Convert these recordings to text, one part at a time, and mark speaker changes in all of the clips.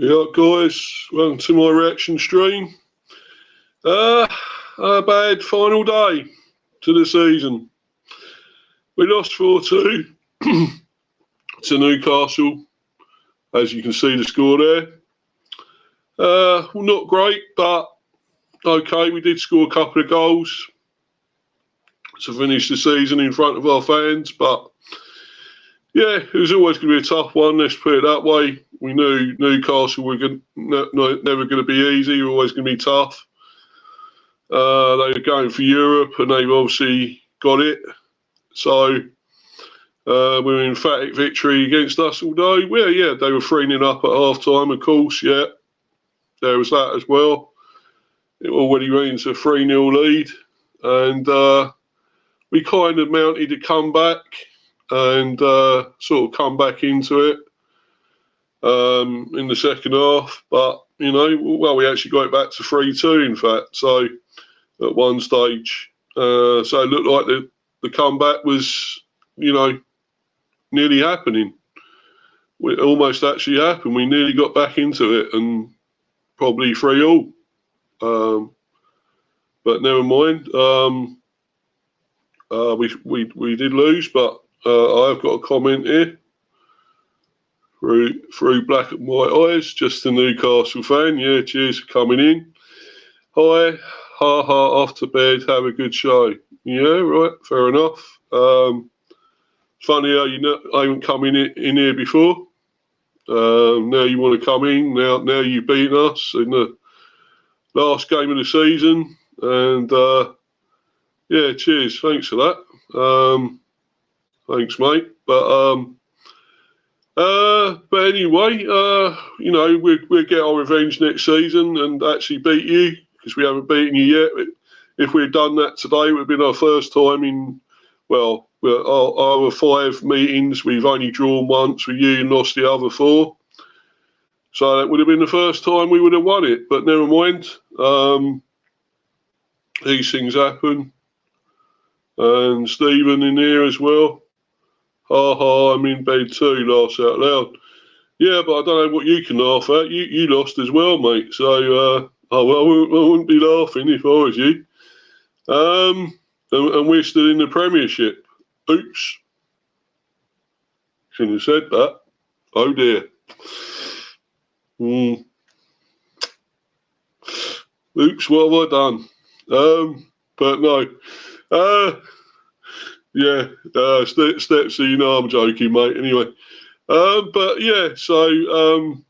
Speaker 1: Yeah, guys, welcome to my reaction stream. A bad final day to the season. We lost 4-2 to Newcastle, as you can see the score there. Well, not great, but okay, we did score a couple of goals to finish the season in front of our fans, but yeah, it was always going to be a tough one, let's put it that way. We knew Newcastle were never going to be easy, were always going to be tough. They were going for Europe and they've obviously got it. So we were an emphatic victory against us, although, well, yeah, they were 3-0 up at half-time, of course, yeah. There was that as well. It already went into a 3-0 lead. And we kind of mounted a comeback and sort of come back into it in the second half. But, you know, well, we actually got it back to 3-2, in fact. So at one stage. So it looked like the comeback was, you know, nearly happening. It almost actually happened. We nearly got back into it and probably 3-3. But never mind. We did lose, but I've got a comment here through black and white eyes. Just a Newcastle fan. Yeah, cheers for coming in. Hi, ha ha, off to bed. Have a good show. Yeah, right, fair enough. Funny how I haven't come in here before. Now you want to come in. Now you've beaten us in the last game of the season, and yeah, cheers. Thanks for that. Thanks, mate. But anyway, you know, we'll get our revenge next season and actually beat you, because we haven't beaten you yet. If we'd done that today, it would have been our first time in, well, our 5 meetings. We've only drawn once with you and lost the other 4. So that would have been the first time we would have won it. But never mind. These things happen. And Stephen in here as well. Ha ha, I'm in bed too, laughs out loud. Yeah, but I don't know what you can laugh at. You lost as well, mate. So, I wouldn't be laughing if I was you. And we're still in the Premiership. Oops. Shouldn't have said that. Oh dear. Oops, what have I done? But no. Yeah, Steps, you know I'm joking, mate. Anyway. But yeah, so, you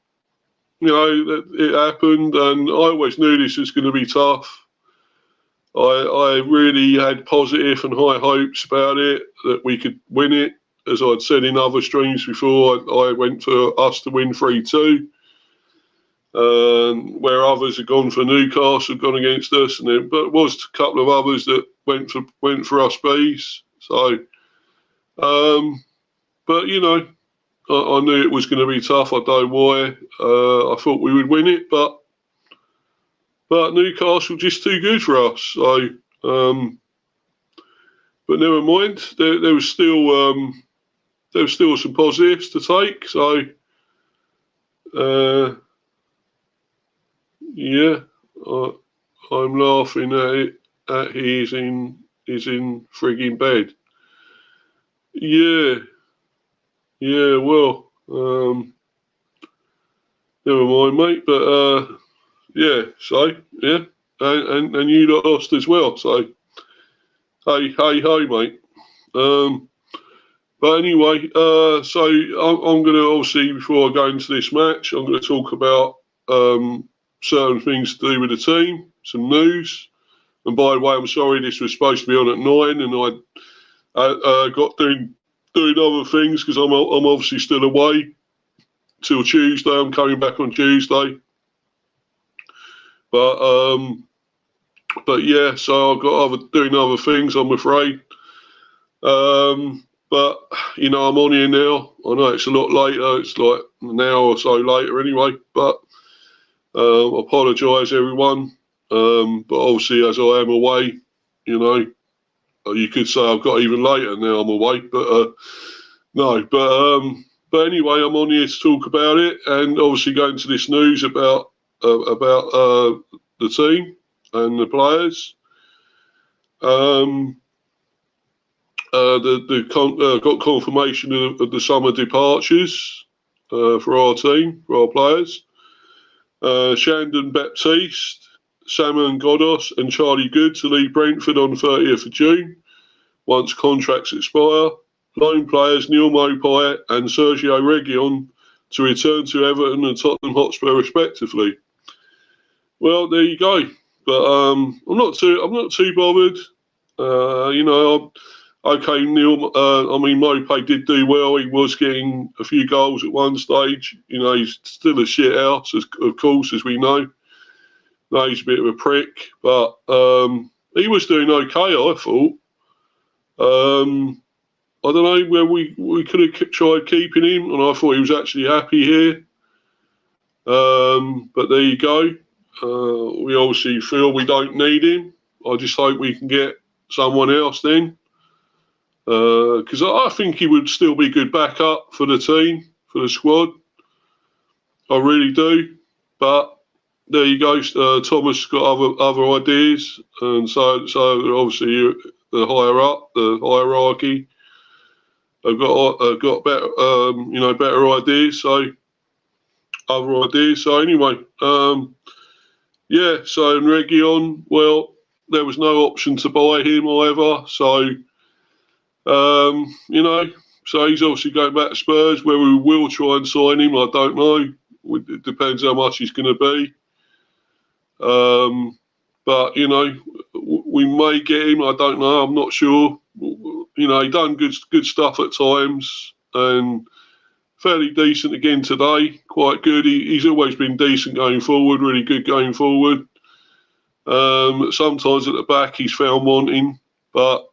Speaker 1: know, it happened, and I always knew this was going to be tough. I really had positive and high hopes about it, that we could win it. As I'd said in other streams before, I went for us to win 3-2. Where others had gone for Newcastle, gone against us, but it was a couple of others that went for us bees. So, but you know, I knew it was going to be tough. I don't know why. I thought we would win it, but Newcastle just too good for us. So, but never mind. There was still some positives to take. So, yeah, I'm laughing at it. He's in frigging bed. Yeah. Well, never mind, mate. But yeah. So yeah, and you lot lost as well. So hey, mate. But anyway, so I'm going to, obviously, before I go into this match, I'm going to talk about certain things to do with the team, some news. And by the way, I'm sorry, this was supposed to be on at 9, and I got doing other things because I'm obviously still away till Tuesday. I'm coming back on Tuesday. But yeah, so I've got doing other things, I'm afraid. But you know, I'm on here now. I know it's a lot later. It's like an hour or so later anyway. But I apologise, everyone. But obviously, as I am away, you know, you could say I've got even later now I'm away. But no. But But anyway, I'm on here to talk about it, and obviously go into this news about the team and the players. Got confirmation of the summer departures for our team, for our players. Shandon Baptiste, Samuel Godos and Charlie Good to leave Brentford on 30th of June once contracts expire. Loan players Neil Mopai and Sergio Reguilon to return to Everton and Tottenham Hotspur respectively. Well, there you go. But I'm not too bothered. Okay, Neil. Mopai did do well. He was getting a few goals at one stage. He's still a shit house, of course, as we know. No, he's a bit of a prick, but he was doing okay, I thought. I don't know where we could have tried keeping him, and I thought he was actually happy here. But there you go. We obviously feel we don't need him. I just hope we can get someone else then. Because I think he would still be good backup for the team, for the squad. I really do. But there you go. Thomas got other ideas, and so obviously the higher up, the hierarchy, have got better better ideas. So other ideas. So anyway, yeah. So in Reguilon, well, there was no option to buy him either. So. So he's obviously going back to Spurs. Where we will try and sign him, I don't know. It depends how much he's going to be. But we may get him. I don't know. I'm not sure. He done good stuff at times and fairly decent again today. Quite good. He's always been decent going forward. Really good going forward. Sometimes at the back he's found wanting, but.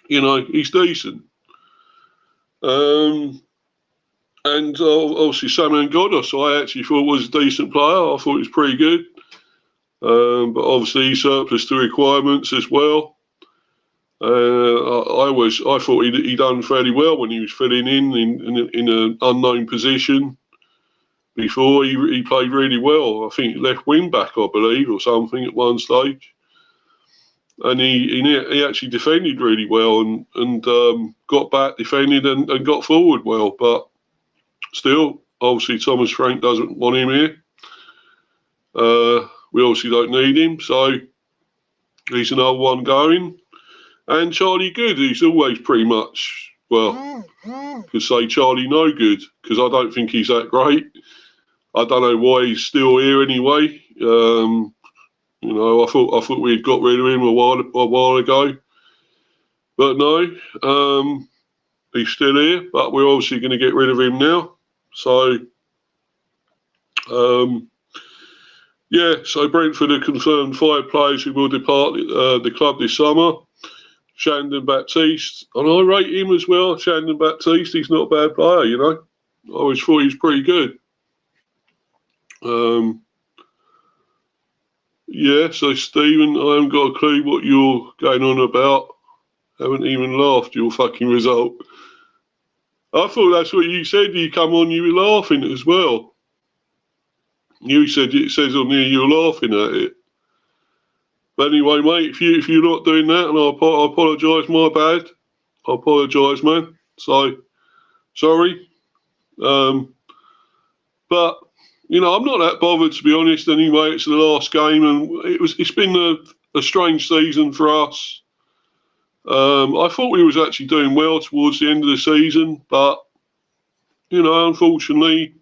Speaker 1: He's decent. And obviously Samuel Godos, I actually thought was a decent player. I thought he was pretty good. But obviously he surplus to requirements as well. I thought he done fairly well when he was filling in an unknown position. Before he played really well. I think left wing back, I believe, or something at one stage. And he actually defended really well and got back, defended and got forward well. But still, obviously Thomas Frank doesn't want him here. We obviously don't need him, so he's another one going. And Charlie Good, who's always pretty much, well, could say Charlie no good, because I don't think he's that great. I don't know why he's still here anyway. I thought we'd got rid of him a while ago, but no, he's still here. But we're obviously going to get rid of him now. So, yeah. So Brentford have confirmed 5 players who will depart the club this summer. Shandon Baptiste, and I rate him as well. Shandon Baptiste, he's not a bad player. I always thought he was pretty good. Yeah, so Stephen, I haven't got a clue what you're going on about. Haven't even laughed your fucking result. I thought that's what you said. You come on, you were laughing as well. You said it says on here you're laughing at it. But anyway, mate, if you're not doing that, and I apologise, my bad. I apologise, man. So sorry. But. I'm not that bothered, to be honest. Anyway, it's the last game, and it's been a strange season for us. I thought we was actually doing well towards the end of the season, but unfortunately,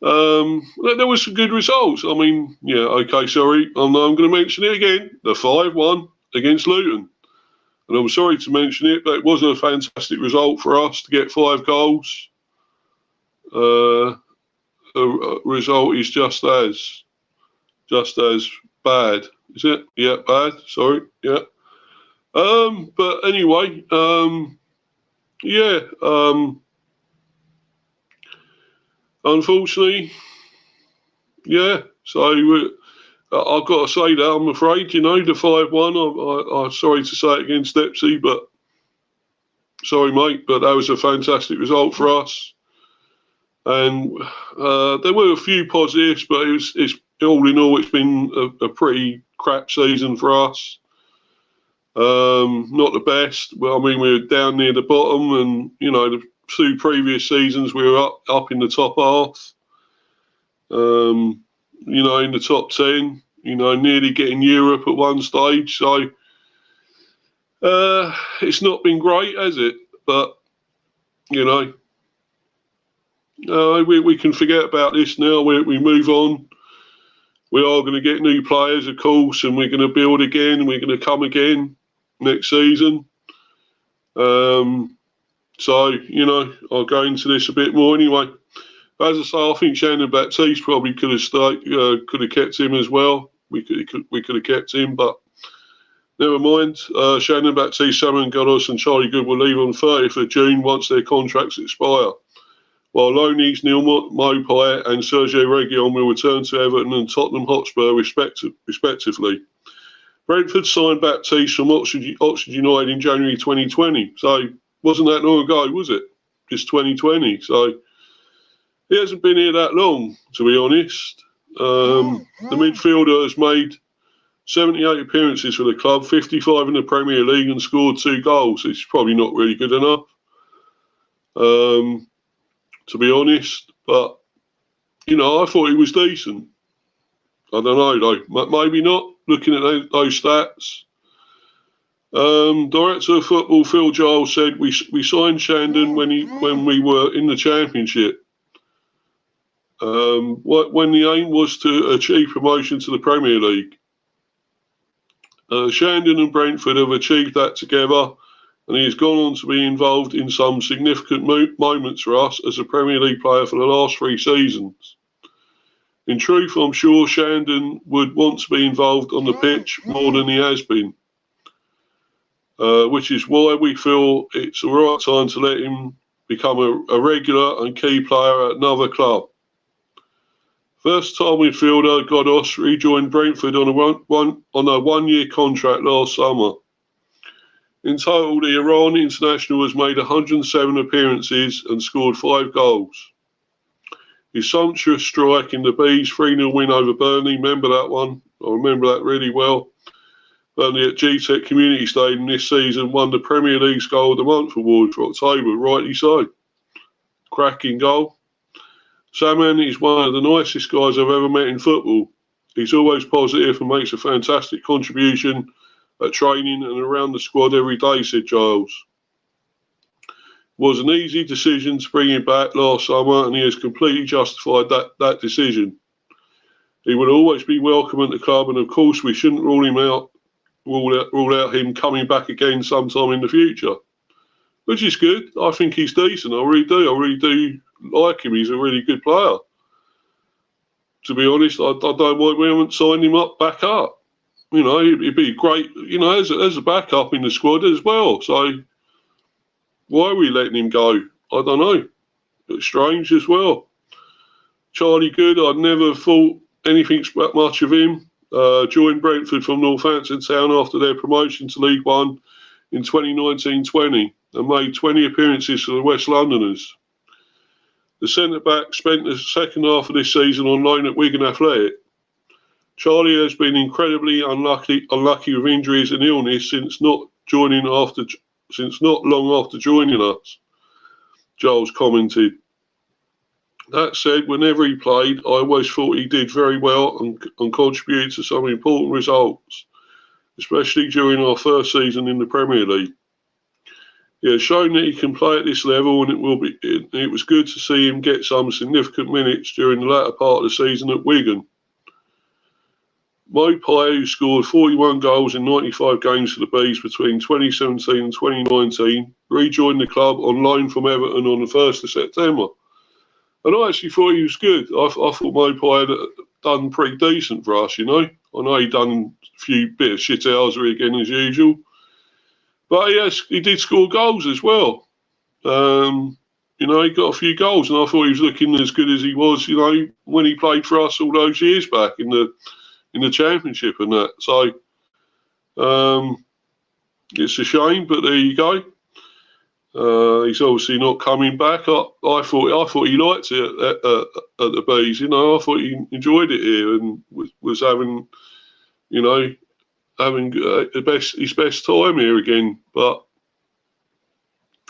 Speaker 1: there was some good results. I mean, yeah, okay, sorry, I'm going to mention it again. The 5-1 against Luton, and I'm sorry to mention it, but it was a fantastic result for us to get 5 goals. The result is just as bad, is it? Yeah, bad. Sorry, yeah. But anyway, yeah. Unfortunately, yeah. So I've got to say that I'm afraid, the 5-1. I'm sorry to say it against Dempsey, but sorry, mate, but that was a fantastic result for us. And there were a few positives, but it's all in all, it's been a pretty crap season for us. Not the best. Well, I mean, we were down near the bottom, and you know, the 2 previous seasons we were up in the top half. You know, in the top 10. You know, nearly getting Europe at one stage. So it's not been great, has it? But you know, we can forget about this now. We move on. We are going to get new players, of course, and we're going to build again, and we're going to come again next season. So, you know, I'll go into this a bit more anyway. As I say, I think Shannon Baptiste probably could have kept him as well. We could have kept him, but never mind. Shannon Baptiste, Samuel Godos and Charlie Good will leave on 30th of June once their contracts expire, while Loney's, Neil Mopai and Sergio Reguilon will return to Everton and Tottenham Hotspur respectively. Brentford signed Baptiste from Oxford United in January 2020, so wasn't that long ago, was it? Just 2020, so he hasn't been here that long, to be honest. The midfielder has made 78 appearances for the club, 55 in the Premier League, and scored 2 goals. It's probably not really good enough, to be honest. But, you know, I thought he was decent. I don't know, though. Maybe not, looking at those stats. Director of Football Phil Giles said we signed Shandon when we were in the Championship. When the aim was to achieve promotion to the Premier League. Shandon and Brentford have achieved that together, and he has gone on to be involved in some significant moments for us as a Premier League player for the last 3 seasons. In truth, I'm sure Shandon would want to be involved on the pitch more than he has been, which is why we feel it's the right time to let him become a regular and key player at another club. First-time midfielder Godos rejoined Brentford on a one-year contract last summer. In total, the Iran international has made 107 appearances and scored 5 goals. His sumptuous strike in the Bees 3-0 win over Burnley, remember that one? I remember that really well. Burnley at Gtech Community Stadium this season won the Premier League's Goal of the Month award for October, rightly so. Cracking goal. Saman is one of the nicest guys I've ever met in football. He's always positive and makes a fantastic contribution at training and around the squad every day, said Giles. It was an easy decision to bring him back last summer, and he has completely justified that decision. He will always be welcome at the club, and of course we shouldn't rule out him coming back again sometime in the future, which is good. I think he's decent. I really do like him. He's a really good player. To be honest, I don't know why we haven't signed him back up. You know, he'd be great, you know, as a backup in the squad as well. So why are we letting him go? I don't know. It's strange as well. Charlie Good, I'd never thought anything much of him. Joined Brentford from Northampton Town after their promotion to League One in 2019-20 and made 20 appearances for the West Londoners. The centre-back spent the second half of this season on loan at Wigan Athletic. Charlie has been incredibly unlucky with injuries and illness since not long after joining us, Giles commented. That said, whenever he played, I always thought he did very well and contributed to some important results, especially during our first season in the Premier League. He has shown that he can play at this level, and it was good to see him get some significant minutes during the latter part of the season at Wigan. Mopai, who scored 41 goals in 95 games for the Bees between 2017 and 2019, rejoined the club on loan from Everton on the 1st of September. And I actually thought he was good. I thought Mopai had done pretty decent for us, you know. I know he done a few bit of shithousery again as usual. But he did score goals as well. You know, he got a few goals, and I thought he was looking as good as he was, you know, when he played for us all those years back in the Championship and that. So it's a shame, but there you go. He's obviously not coming back. I thought he liked it at the Bees. You know, I thought he enjoyed it here and was having, you know, having his best time here again. But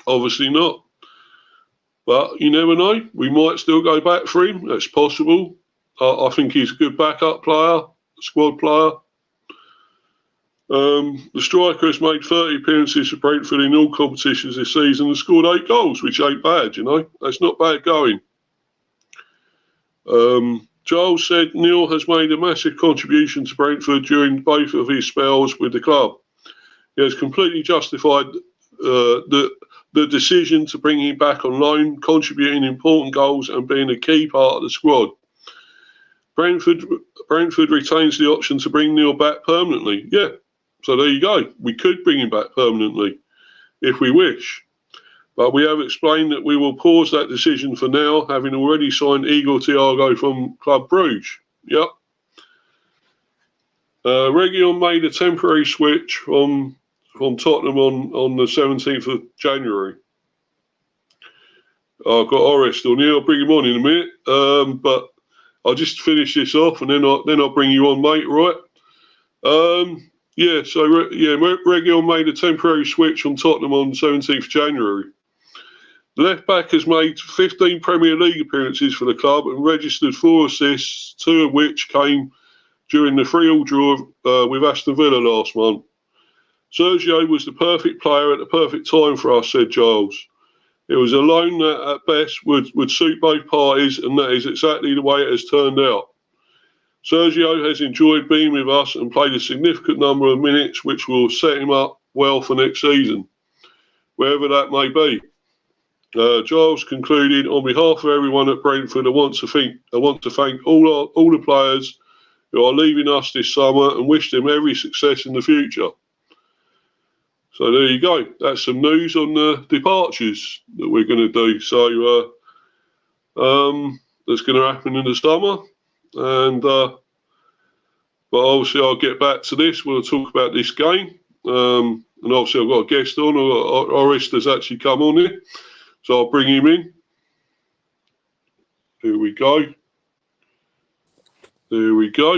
Speaker 1: obviously not. But you never know. We might still go back for him. That's possible. I think he's a good backup player, squad player. The striker has made 30 appearances for Brentford in all competitions this season and scored 8 goals, which ain't bad, you know. That's not bad going. Giles said Neil has made a massive contribution to Brentford during both of his spells with the club. He has completely justified the decision to bring him back on loan, contributing important goals and being a key part of the squad. Brentford retains the option to bring Neil back permanently. Yeah, so there you go. We could bring him back permanently if we wish. But we have explained that we will pause that decision for now, having already signed Igor Thiago from Club Brugge. Yep. Reguilon made a temporary switch from Tottenham on the 17th of January. I've got Orest on here. I'll bring him on in a minute. But I'll just finish this off and then I'll bring you on, mate, right? Reguilon made a temporary switch on Tottenham on 17th of January. The left-back has made 15 Premier League appearances for the club and registered 4 assists, 2 of which came during the 3-3 draw with Aston Villa last month. Sergio was the perfect player at the perfect time for us, said Giles. It was a loan that at best would suit both parties, and that is exactly the way it has turned out. Sergio has enjoyed being with us and played a significant number of minutes, which will set him up well for next season, wherever that may be. Giles concluded, on behalf of everyone at Brentford, I want to thank all the players who are leaving us this summer and wish them every success in the future. So there you go. That's some news on the departures that we're going to do. So that's going to happen in the summer, and but obviously I'll get back to this. We'll talk about this game, and obviously I've got a guest on. Orest has actually come on here. So I'll bring him in. Here we go. There you go.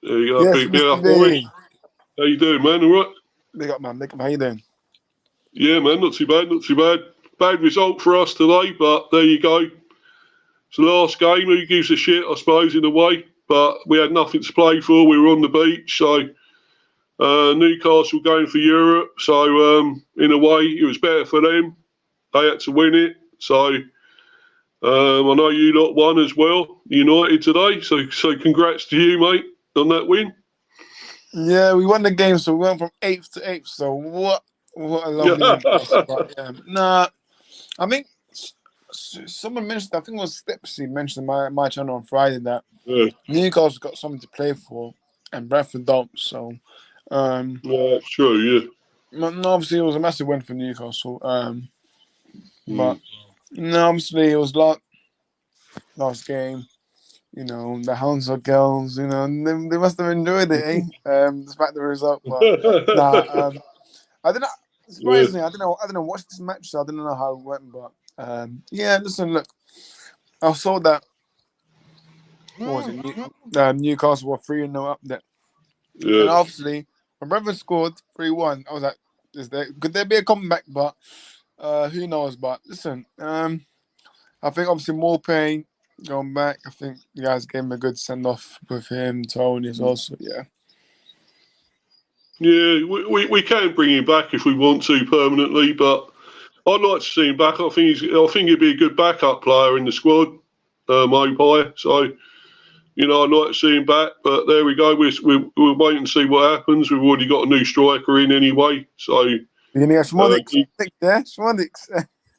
Speaker 2: Yes,
Speaker 1: Big up, Orest. How you doing, man? All right?
Speaker 2: Big up, man. Big up. How you doing?
Speaker 1: Yeah, man. Not too bad. Not too bad. Bad result for us today, but there you go. It's the last game. Who gives a shit, I suppose, in a way. But we had nothing to play for. We were on the beach, so Newcastle going for Europe. So in a way, it was better for them. They had to win it. So I know you lot won as well, United today. So congrats to you, mate, on that win.
Speaker 2: Yeah, we won the game, so we went from 8th to 8th. So what a lovely win for us. But, yeah. I think someone mentioned, I think it was Stepsy mentioned my channel on Friday that Newcastle got something to play for and Brentford don't. So
Speaker 1: yeah, it's true, yeah.
Speaker 2: Obviously it was a massive win for Newcastle. But obviously it was last game. The Hounds or girls, they must have enjoyed it, despite the result. But I don't know. Surprisingly, I don't know. Watch this match, so I don't know how it went. But listen, look, I saw that. What was it? Newcastle were 3-0 up there, and obviously when Brentford scored 3-1, I was like, could there be a comeback? But who knows? But listen, I think obviously more pain going back. I think you guys gave him a good send off with him, Toney as well. So yeah.
Speaker 1: Yeah, we can bring him back if we want to permanently, but I'd like to see him back. I think he'd be a good backup player in the squad, Mopai. So, I'd like to see him back. But there we go. We'll wait and see what happens. We've already got a new striker in anyway. So
Speaker 2: you're gonna get Schmodix there, Schmodix.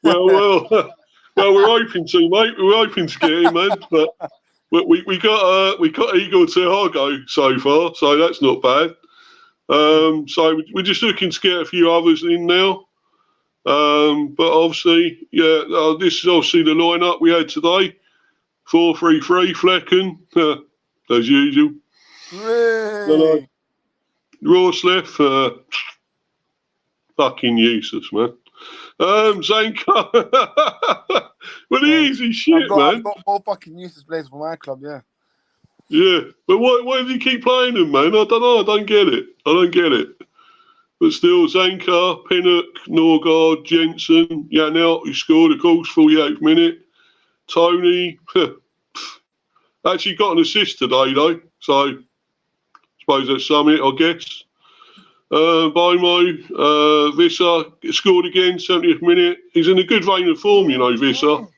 Speaker 1: Well, we're hoping to, mate. We're hoping to get him, man. But we got Igor Thiago so far, so that's not bad. So we're just looking to get a few others in now. But obviously, this is obviously the lineup we had today. 4-3-3, Flecken, as usual. Rawslef, fucking useless, man. Zanka. Well, he is. He's shit, man.
Speaker 2: I've got more fucking useless players for my club, yeah.
Speaker 1: Yeah, but why does he keep playing them, man? I don't know. I don't get it. But still, Zanka, Pinnock, Norgard, Jensen, Janelt, who scored, of course, 48th minute. Toney, actually got an assist today, though. So, I suppose that's something, I guess. Bomo, Visser scored again, 70th minute. He's in a good vein of form, you know, Visser.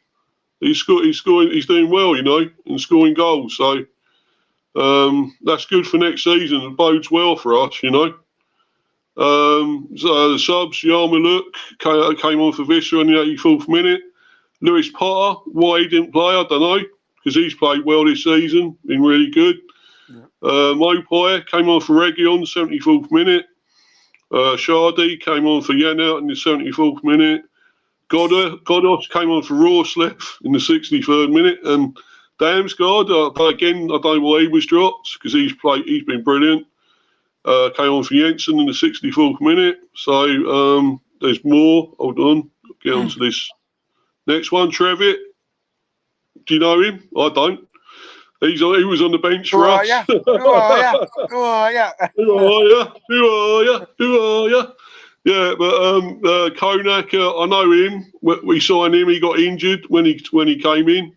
Speaker 1: He's doing well, you know, and scoring goals. So, that's good for next season. It bodes well for us, you know. So the subs, Yarmaluk came on for Visser in the 84th minute. Lewis Potter, why he didn't play, I don't know, because he's played well this season, been really good. Yeah. Mopai came on for Region, 74th minute. Shardy came on for Janelt in the 74th minute. Godos came on for Rawslev in the 63rd minute. And Damsgaard, again, I don't know why he was dropped, because he's been brilliant. Came on for Jensen in the 64th minute. So there's more. Hold on. Get on to this next one. Trevitt. Do you know him? I don't. He was on the bench for us.
Speaker 2: Who are
Speaker 1: ya? Yeah, but Konak, I know him. We signed him. He got injured when he came in.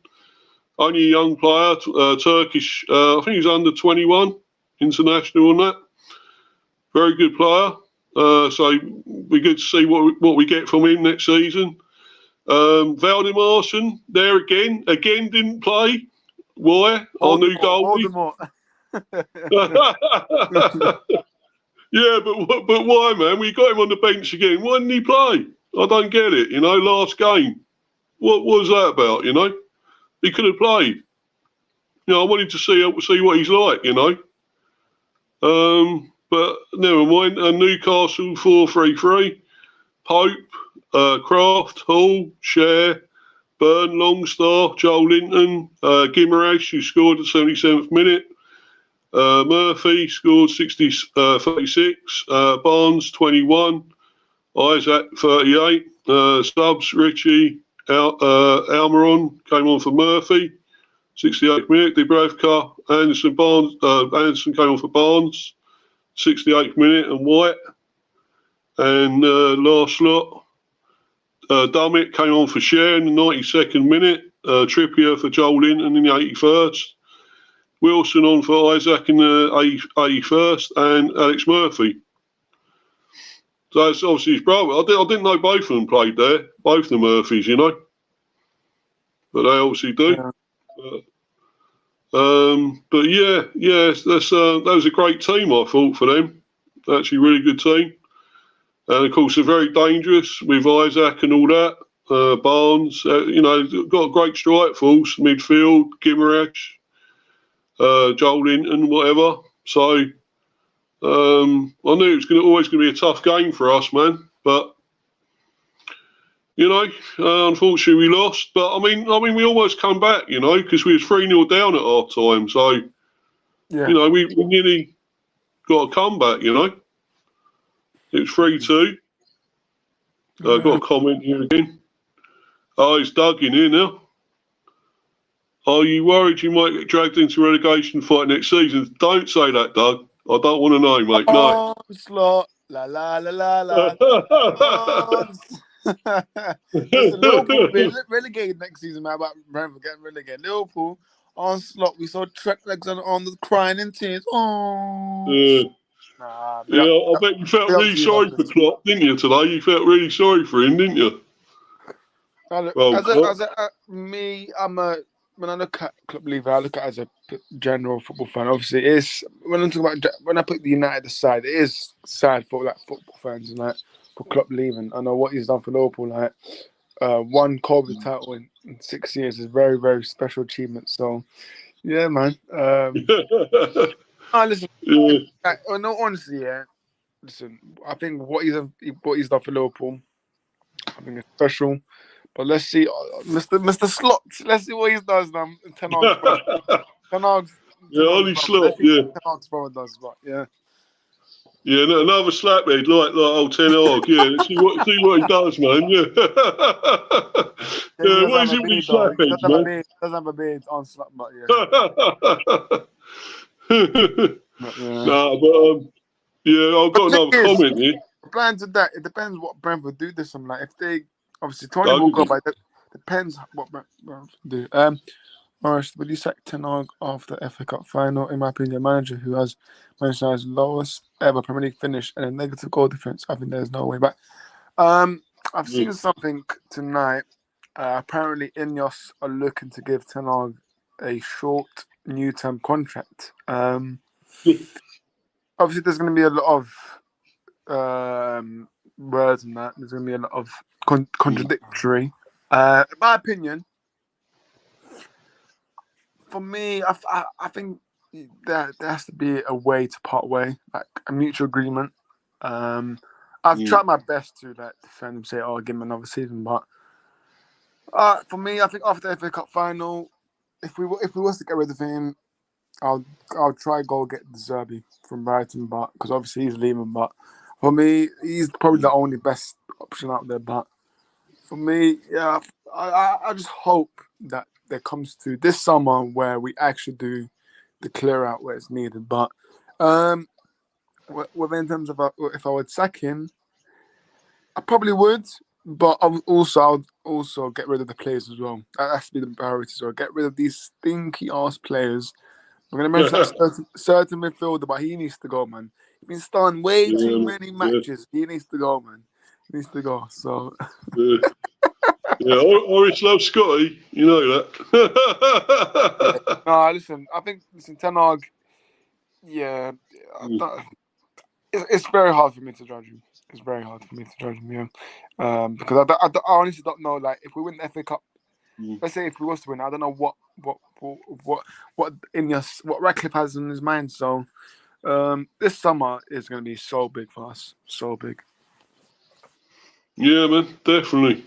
Speaker 1: Only a young player, Turkish. I think he's under 21 international on that. Very good player. So we're good to see what we get from him next season. Valdemarson there again didn't play. Why? Our new goalie. Yeah, but why, man? We got him on the bench again. Why didn't he play? I don't get it. You know, last game. What was that about? You know, he could have played. You know, I wanted to see what he's like. You know. But never mind. Newcastle 4-3-3. Pope, Kraft, Hall, Share, Byrne, Longstar, Joel Linton, Guimaraes, who scored at 77th minute. Murphy scored 36. Barnes 21. Isaac 38. Stubbs, Richie, Almiron came on for Murphy, 68th minute. Dubravka, Anderson came on for Barnes, 68th minute, and White. And last slot, Dummett came on for Share in the 92nd minute. Trippier for Joel Linton in the 81st. Wilson on for Isaac in the 81st, and Alex Murphy. So that's obviously his brother. I didn't know both of them played there, both the Murphys, you know. But they obviously do.
Speaker 2: Yeah.
Speaker 1: But yeah, that was a great team, I thought, for them. Actually, really good team. And of course, they're very dangerous with Isaac and all that. Barnes, you know, got a great strike force, midfield, Guimaraes, Joel Linton, whatever. So I knew it was always going to be a tough game for us, man. But you know, unfortunately, we lost. But I mean, we almost come back, you know, because we was 3-0 down at half time. So you know, we nearly got a comeback, you know. It was 3-2. Got a comment here again. Oh, it's Doug in here now. Are you worried you might get dragged into relegation fight next season? Don't say that, Doug. I don't want to know, mate. No.
Speaker 2: Slot. La la la la la. Listen, Liverpool will be relegated next season, man. About Brentford getting relegated. Liverpool onslaught. We saw Trent Alexander on the crying in tears. Oh.
Speaker 1: Yeah. I bet you felt really sorry for Klopp, didn't you, today? You felt really sorry for him, didn't you?
Speaker 2: When I look at club leaver, I look at it as a general football fan. Obviously, it is when I put the United aside, it is sad for like football fans and like for club leaving. I know what he's done for Liverpool. Like one COVID title in 6 years is a very, very special achievement. So, yeah, man. Listen. No, honestly, yeah. Listen, I think what he's done for Liverpool, I think it's special. But let's see, Mr. Slot. Let's see what he does now. Ten Hag's
Speaker 1: only Slot. Yeah.
Speaker 2: Ten Hag's brother does, but yeah.
Speaker 1: Yeah, another slaphead like old Ten Hag. Yeah, see what he does, man. Yeah.
Speaker 2: He
Speaker 1: Yeah,
Speaker 2: does
Speaker 1: what
Speaker 2: have
Speaker 1: is
Speaker 2: a
Speaker 1: it with
Speaker 2: beard
Speaker 1: these
Speaker 2: though. He does
Speaker 1: slapheads,
Speaker 2: have a
Speaker 1: man?
Speaker 2: beard. Does have a beard on slap, but yeah. But yeah.
Speaker 1: No, but yeah, I've
Speaker 2: But
Speaker 1: got
Speaker 2: the
Speaker 1: another
Speaker 2: thing is,
Speaker 1: comment here.
Speaker 2: the plans of that, it depends what Brentford do this. I'm like, if they obviously Tony will go,
Speaker 1: Totally.
Speaker 2: but it depends what Brentford do. Morris, would you sack Ten Hag after the FA Cup final? In my opinion, a manager who has Manchester United's lowest ever Premier League finish and a negative goal difference, I think there's no way back. I've
Speaker 1: Yeah.
Speaker 2: seen something tonight. Apparently, Ineos are looking to give Ten Hag a short new term contract. Obviously, there's going to be a lot of words in that. There's going to be a lot of contradictory. In my opinion, for me, I think there has to be a way to part way, like a mutual agreement. I've tried my best to defend and say, "Oh, give him another season," but for me, I think after the FA Cup final, if we was to get rid of him, I'll try go get the Zerbi from Brighton, but because obviously he's leaving. But for me, he's probably the only best option out there. But for me, yeah, I just hope that there comes to this summer where we actually do the clear out where it's needed. But in terms of if I would sack him, I probably would. But I would also get rid of the players as well. That has to be the priority. So get rid of these stinky ass players. I'm going to mention that certain midfielder, but he needs to go, man. He's been starting way too many matches. He needs to go, man. He needs to go. So.
Speaker 1: Yeah. Yeah, Oris loves Scotty. You know that.
Speaker 2: Yeah. No, listen. I think Ten Hag. Yeah, it's very hard for me to judge him. It's very hard for me to judge him. Yeah, because I honestly don't know. Like, if we win the FA Cup, let's say if we was to win, I don't know what Ratcliffe has in his mind. So, this summer is going to be so big for us. So big.
Speaker 1: Yeah, man, definitely.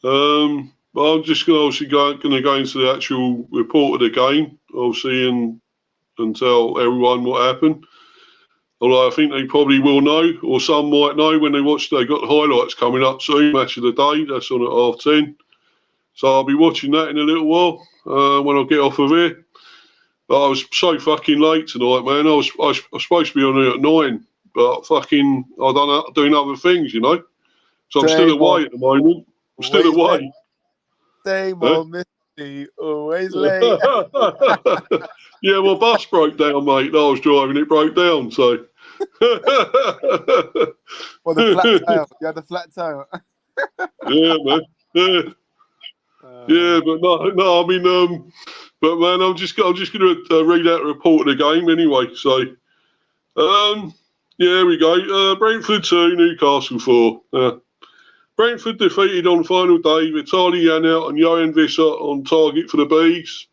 Speaker 1: But I'm just going to go into the actual report of the game, obviously, and tell everyone what happened. Although I think they probably will know, or some might know when they watch. They got the highlights coming up soon. Match of the day. That's on at 10:30. So I'll be watching that in a little while when I get off of here. But I was so fucking late tonight, man. I was supposed to be on here at 9, but fucking I done doing other things, you know. So I'm still
Speaker 2: Same
Speaker 1: away at the moment. I'm still
Speaker 2: always late.
Speaker 1: away.
Speaker 2: Same old Missy, always late.
Speaker 1: Yeah, my bus broke down, mate. I was driving, it broke down, so.
Speaker 2: Or the flat tire. You had the flat tire.
Speaker 1: Yeah, man. Yeah, but no. I mean, but man, I'm just going to read out a report of the game anyway. So, yeah, here we go. Brentford 2, Newcastle 4. Brentford defeated on final day Vitaly Janelt and Johan Visser on target for the Bees,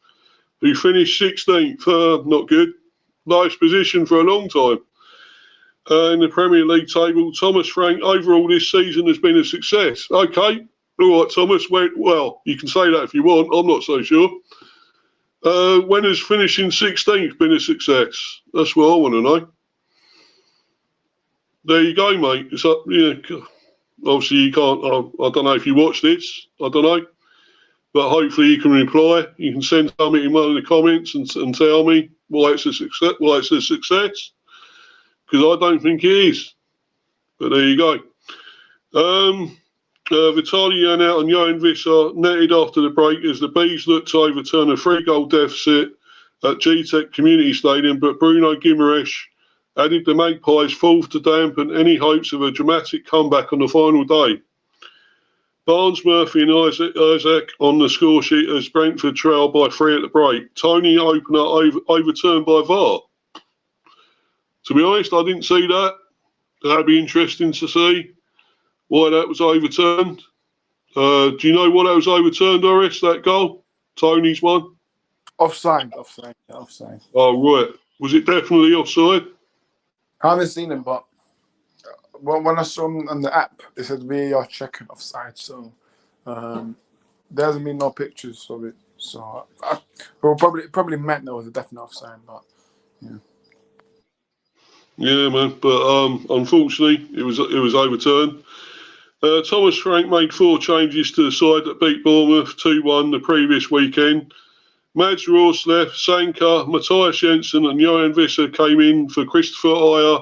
Speaker 1: who finished 16th. Not good. Lowest position for a long time. In the Premier League table, Thomas Frank overall this season has been a success. Okay, all right, Thomas. Well, you can say that if you want. I'm not so sure. When has finishing 16th been a success? That's what I want to know. There you go, mate. It's up. Yeah, obviously you can't. I don't know if you watch this. I don't know, but hopefully you can reply. You can send something in one of the comments and tell me why it's a success. Why it's a success? Because I don't think it is. But there you go. Vitaly Janelt and Johan Visser netted after the break as the Bees looked to overturn a 3-goal deficit at Gtech Community Stadium, but Bruno Guimaraes added the Magpies' fourth to dampen any hopes of a dramatic comeback on the final day. Barnes, Murphy and Isaac on the score sheet as Brentford trailed by 3 at the break. Toney opener overturned by VAR. To be honest, I didn't see that. That'd be interesting to see why that was overturned. Do you know why that was overturned, Doris, that goal? Tony's one?
Speaker 2: Offside.
Speaker 1: Oh, right. Was it definitely offside?
Speaker 2: I haven't seen him, but when I saw him on the app, it said VAR checking offside. So there hasn't been no pictures of it. So probably meant there was a definite offside, but yeah.
Speaker 1: Yeah, man. But unfortunately, it was overturned. Thomas Frank made 4 changes to the side that beat Bournemouth 2-1 the previous weekend. Mads Rorsleff, Sanka, Matthias Jensen and Johan Visser came in for Christopher Ayer,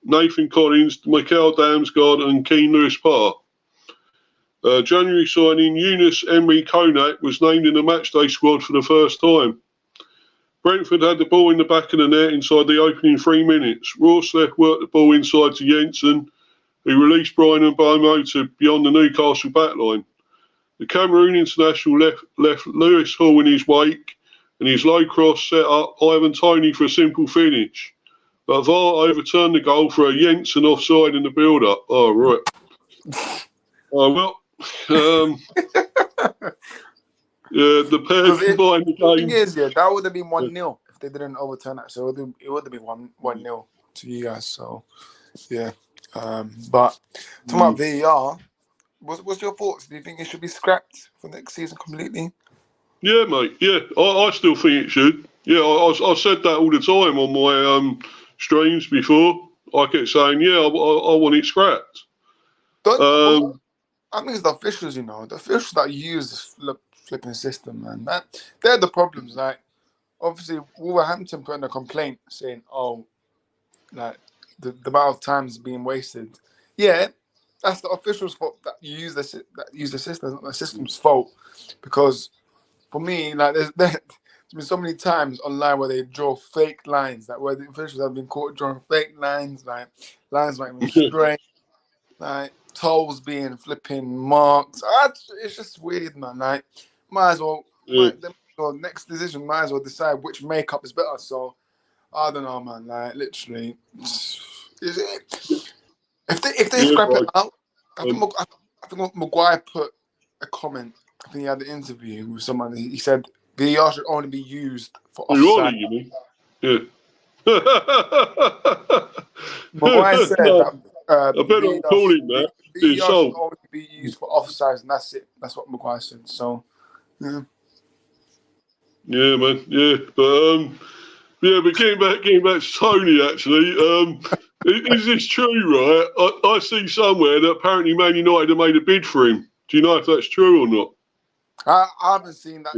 Speaker 1: Nathan Collins, Mikael Damsgaard and Keane Lewis-Parr. January signing Yunus Emery Konak was named in the matchday squad for the first time. Brentford had the ball in the back of the net inside the opening 3 minutes. Rorsleff worked the ball inside to Jensen, who released Brian and Bomo to beyond the Newcastle backline. The Cameroon international left Lewis Hall in his wake, and his low cross set up Ivan Toney for a simple finish. But VAR overturned the goal for a Jensen offside in the build-up. Oh, right. Oh, well. Yeah, the pair combined the game.
Speaker 2: The thing is, that would have been 1-0 if they didn't overturn that. So it would have been 1-0 to you guys. So, yeah. But talking about VAR, what's your thoughts? Do you think it should be scrapped for next season completely?
Speaker 1: Yeah, mate. Yeah, I still think it should. Yeah, I said that all the time on my streams before. I kept saying, yeah, I want it scrapped.
Speaker 2: I think it's the officials, the officials that use this flipping system, man. They're the problems. Like, obviously, Wolverhampton put in a complaint saying, "Oh, like the amount of time is being wasted." Yeah, that's the officials' fault that use the system. It's not the system's fault, because for me, like there's been so many times online where they draw fake lines, like where the officials have been caught drawing fake lines, like lines might be straight, like toes being flipping marks. It's just weird, man. Like, might as well, next decision, might as well decide which makeup is better. So, I don't know, man. Like, literally, if they scrap it out, I think Maguire put a comment. I think he had an interview with someone. He said VAR should only be used for offside.
Speaker 1: You mean? Yeah.
Speaker 2: Maguire said that.
Speaker 1: I better not call him that.
Speaker 2: VAR should only be used for offsides, and that's it. That's what Maguire said. So, yeah.
Speaker 1: Yeah, man. Yeah, but getting back to Toney. Actually, is this true? Right? I see somewhere that apparently Man United have made a bid for him. Do you know if that's true or not?
Speaker 2: I haven't seen that.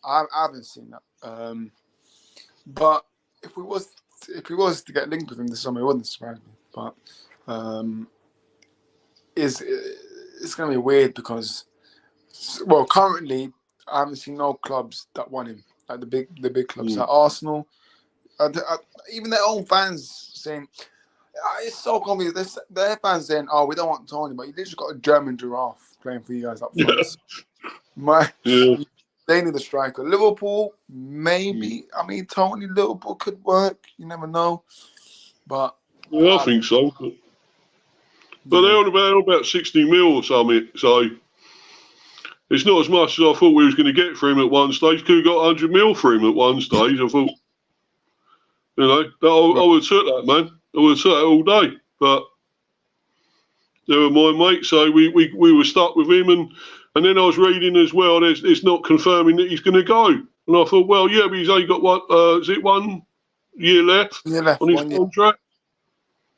Speaker 2: I haven't seen that. But if we was to get linked with him this summer, it wouldn't surprise me. But it's gonna be weird because, well, currently I haven't seen no clubs that want him, like the big clubs, like Arsenal. Even their own fans saying it's so confusing. Their fans saying, "Oh, we don't want Toney," but you literally got a German giraffe playing for you guys up front. They need a striker. Liverpool, maybe. I mean, Toney, Liverpool could work. You never know. But
Speaker 1: yeah, I think so. But they're on about 60 mil or something. So it's not as much as I thought we was going to get for him at one stage. Could have got 100 mil for him at one stage. I thought, I would have took that, man. I would have took that all day. But never mind, mate. So we were stuck with him, and then I was reading as well. It's not confirming that he's going to go. And I thought, well, yeah, but he's only got 1 year left on his contract.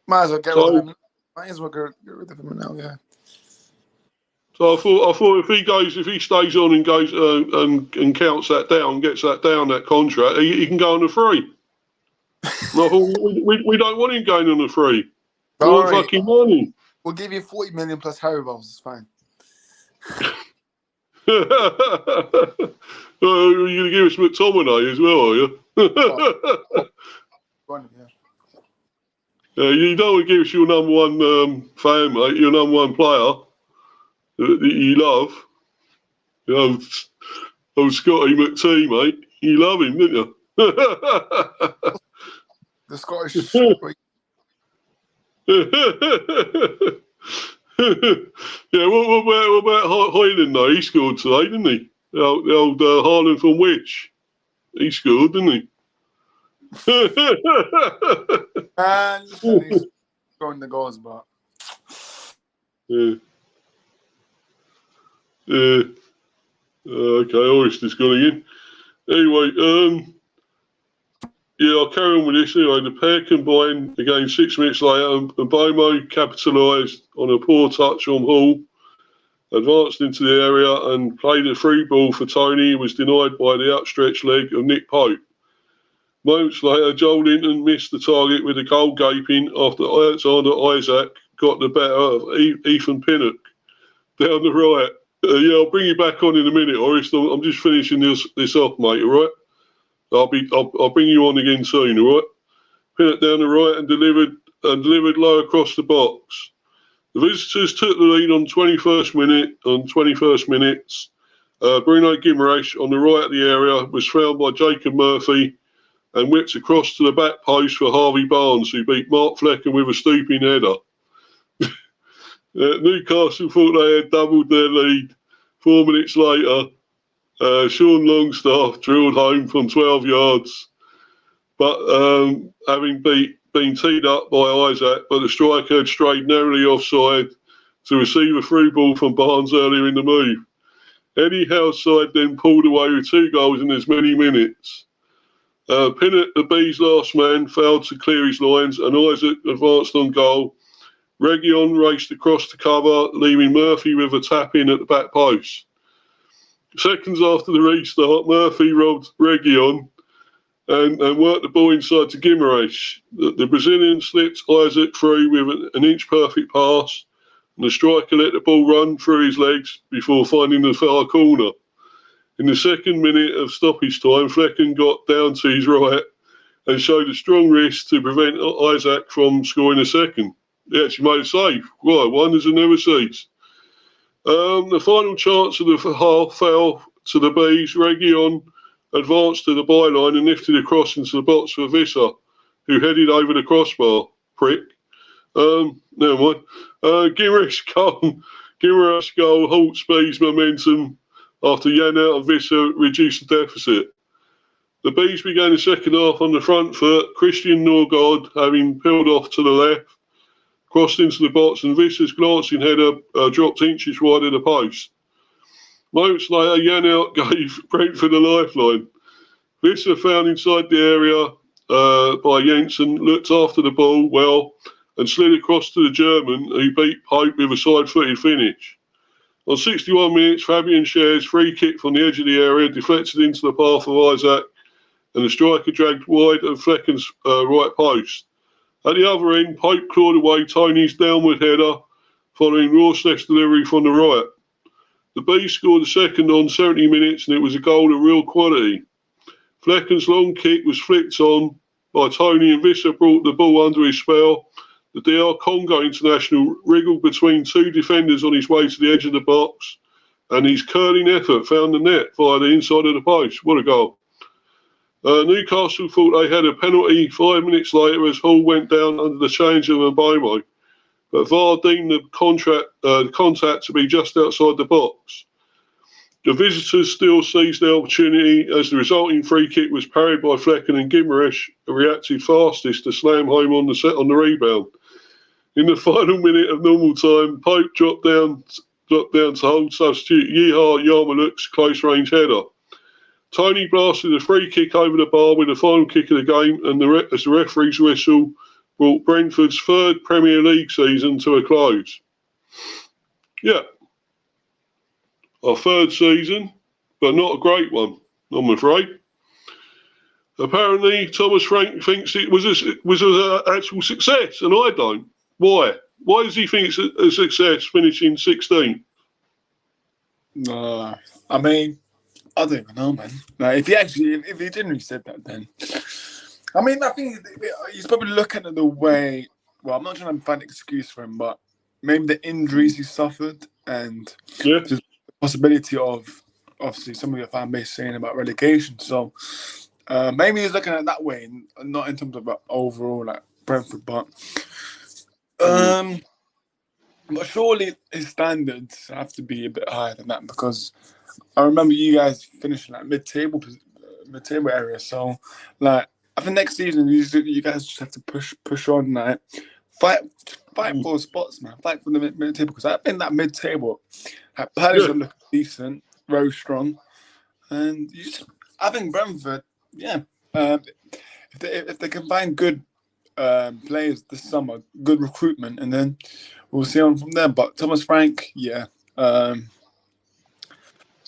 Speaker 2: Might as well get rid of him. Might as well get rid of him now. Yeah.
Speaker 1: So I thought if he stays on and goes and counts that down, gets that down, that contract, he can go on the free. And I thought we don't want him going on the free. We want fucking money.
Speaker 2: We'll give you 40 million plus Harry Rolls. It's fine.
Speaker 1: You're going to give us McTominay as well, are you? You don't want to give us your number one fan, mate, your number one player that you love. Old Scotty McT, mate. You love him, didn't you?
Speaker 2: The Scottish.
Speaker 1: Yeah, what about Hoyland, though? He scored today, didn't he? The old Haaland from Witch. He scored, didn't he?
Speaker 2: And he's scoring the goals, but...
Speaker 1: Yeah. Okay, Oyster's gone again. Anyway, I'll carry on with this anyway. The pair combined again 6 minutes later, and Bomo capitalised on a poor touch on Hall, advanced into the area and played a free ball for Toney, who was denied by the outstretched leg of Nick Pope. Moments later, Joel Linton missed the target with a goal gaping after Alexander Isaac got the better of Ethan Pinnock down the right. I'll bring you back on in a minute, Horace. I'm just finishing this off, mate. All right. I'll bring you on again soon. All right. Pinnock down the right and delivered low across the box. The visitors took the lead on 21st minutes. Bruno Guimaraes on the right of the area was found by Jacob Murphy and whipped across to the back post for Harvey Barnes, who beat Mark Flecken with a stooping header. Newcastle thought they had doubled their lead. 4 minutes later, Sean Longstaff drilled home from 12 yards, but having been teed up by Isaac, but the striker had strayed narrowly offside to receive a through ball from Barnes earlier in the move. Eddie Howe's side then pulled away with 2 goals in as many minutes. Pinnock, the Bees' last man, failed to clear his lines, and Isaac advanced on goal. Region raced across the cover, leaving Murphy with a tap-in at the back post. Seconds after the restart, Murphy robbed Region and worked the ball inside to Guimaraes. The Brazilian slipped Isaac through with an inch-perfect pass, and the striker let the ball run through his legs before finding the far corner. In the second minute of stoppage time, Flecken got down to his right and showed a strong wrist to prevent Isaac from scoring a second. He actually made a save. Right, wonders and never cease. The final chance of the half fell to the Bees. Region advanced to the byline and lifted a cross into the box for Visser, who headed over the crossbar. Prick. Never mind. Guimaraes' goal halts Bees' momentum after Janelt and Visser reduced the deficit. The Bees began the second half on the front foot. Christian Norgard, having peeled off to the left, crossed into the box, and Visser's glancing header dropped inches wide of the post. Moments later, Janelt gave Brentford a lifeline. Visser, found inside the area by Jensen, looked after the ball well and slid across to the German, who beat Pope with a side-footed finish. On 61 minutes, Fabian Scher's free kick from the edge of the area deflected into the path of Isaac, and the striker dragged wide of Flecken's right post. At the other end, Pope clawed away Toney's downward header, following Rawstek's delivery from the right. The Bees scored the second on 70 minutes, and it was a goal of real quality. Flecken's long kick was flicked on by Toney, and Visser brought the ball under his spell. The DR Congo international wriggled between 2 defenders on his way to the edge of the box, and his curling effort found the net via the inside of the post. What a goal. Newcastle thought they had a penalty 5 minutes later as Hall went down under the change of Mbomo, but VAR deemed the contact to be just outside the box. The visitors still seized the opportunity as the resulting free kick was parried by Flecken, and Guimaraes reacted fastest to slam home on the rebound. In the final minute of normal time, Pope dropped down to hold substitute Yeha Yarmouk's close-range header. Toney blasted a free kick over the bar with the final kick of the game, and as the referee's whistle brought Brentford's 3rd Premier League season to a close. Yeah, our 3rd season, but not a great one, I'm afraid. Apparently, Thomas Frank thinks it was an actual success, and I don't. Why? Why does he think it's a success finishing 16th?
Speaker 2: I mean, I don't even know, man. Like, if he genuinely said that, then I mean, I think he's probably looking at the way. Well, I'm not trying to find an excuse for him, but maybe the injuries he suffered and the possibility of obviously some of your fan base saying about relegation. So maybe he's looking at it that way, not in terms of overall like Brentford, but surely his standards have to be a bit higher than that, because I remember you guys finishing like mid-table area. So like, I think next season you guys just have to push on, like fight for spots, man. Fight for the mid-table, because I think that mid-table, Palace are looking decent, very strong, and I think Brentford, if they can find good players this summer, good recruitment, and then we'll see on from there. But Thomas Frank, yeah.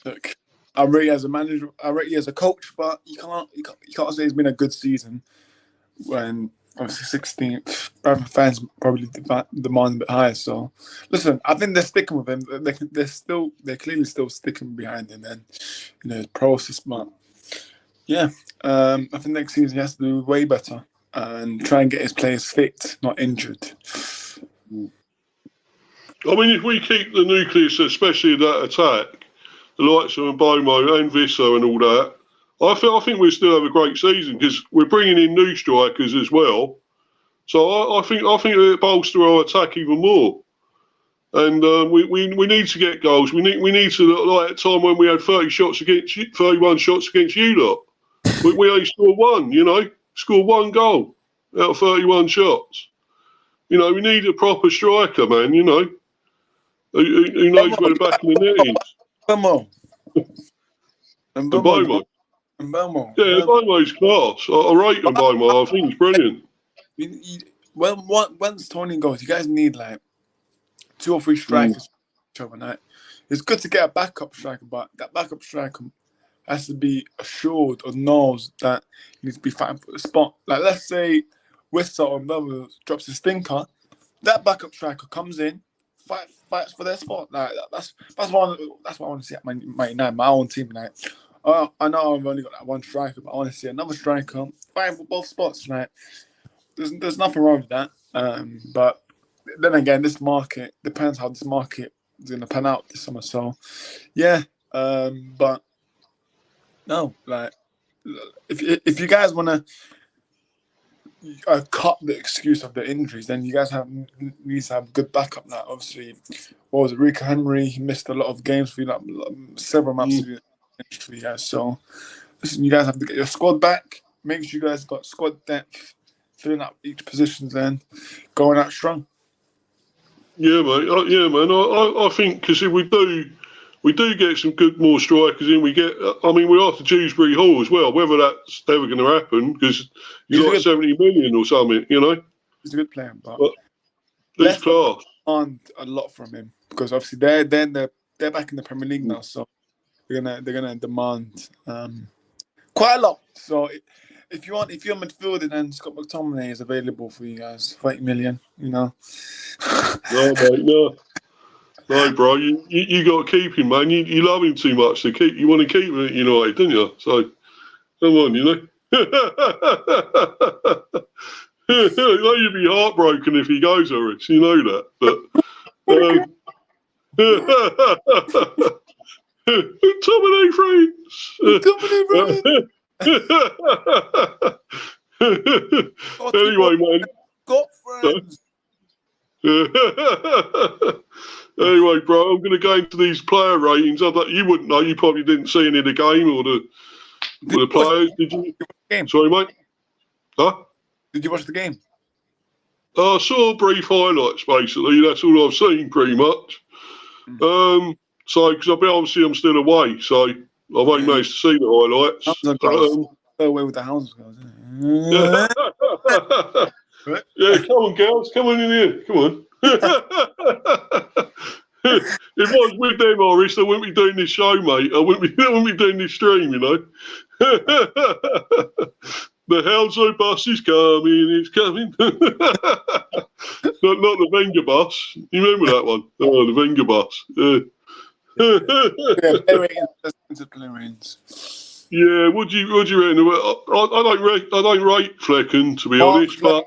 Speaker 2: Look, I rate you as a manager, I rate you as a coach, but you can't say it's been a good season when obviously 16th. Fans probably demand a bit higher. So, listen, I think they're sticking with him. They're clearly still sticking behind him, and process. But yeah, I think next season he has to do way better and try and get his players fit, not injured.
Speaker 1: I mean, if we keep the nucleus, especially that attack, the likes of Mbomo and Visser and all that, I think we'll still have a great season because we're bringing in new strikers as well. So I think it'll bolster our attack even more. And we need to get goals. We need to, like at a time when we had 31 shots against you lot. We only scored one, scored one goal out of 31 shots. We need a proper striker, man, who knows where the back of the net is. Mbomo. Yeah, Mbomo's class. I rate Mbomo. I think he's brilliant.
Speaker 2: Once Toney goes, you guys need like 2 or 3 strikers each other night. It's good to get a backup striker, but that backup striker has to be assured or knows that he needs to be fighting for the spot. Like, let's say Whistle or Mbomo drops a stinker, that backup striker comes in, fights for their spot. Like that's what I want to see at my own team. Like, I know I've only got that one striker, but I want to see another striker fighting for both spots. Right? There's nothing wrong with that. But then again, this market depends how this market is going to pan out this summer. So, yeah. But no, like if you guys want to cut the excuse of the injuries, then you guys need to have good backup. Now, obviously, what was it? Rico Henry, he missed a lot of games for you, like several months for you guys. So, listen, you guys have to get your squad back. Make sure you guys got squad depth, filling up each position, then going out strong.
Speaker 1: Yeah, mate. I think because if we do get some good more strikers in. We're after Dewsbury Hall as well. Whether that's ever going to happen because he's like 70 million or something,
Speaker 2: He's a good player, but
Speaker 1: he's class.
Speaker 2: And a lot from him because obviously they're back in the Premier League now, so they're gonna demand quite a lot. So if you're midfielder, then Scott McTominay is available for you guys for 8 million.
Speaker 1: No, mate, no. No, bro, you got to keep him, man. You love him too much to keep. You want to keep him at United, don't you? So, come on, You'd be heartbroken if he goes, Horace. You know that. But Tommy friends. Anyway, man.
Speaker 2: Got friends.
Speaker 1: Anyway, bro, I'm going to go into these player ratings. You wouldn't know. You probably didn't see any of the game or the players, did you? Sorry, mate. Huh?
Speaker 2: Did you watch the game?
Speaker 1: I saw brief highlights, basically. That's all I've seen, pretty much. So, because obviously I'm still away, so I won't manage to see the highlights.
Speaker 2: Go away with the hounds.
Speaker 1: Yeah, come on, girls. Come on in here. Come on. If I was with them, Horace, I wouldn't be doing this show, mate. I wouldn't be doing this stream, The Hounslow bus is coming. It's coming. Not the Wenger bus. You remember that one? Oh, the Wenger bus. Yeah, what do you reckon? I don't rate Flecken, to be honest, but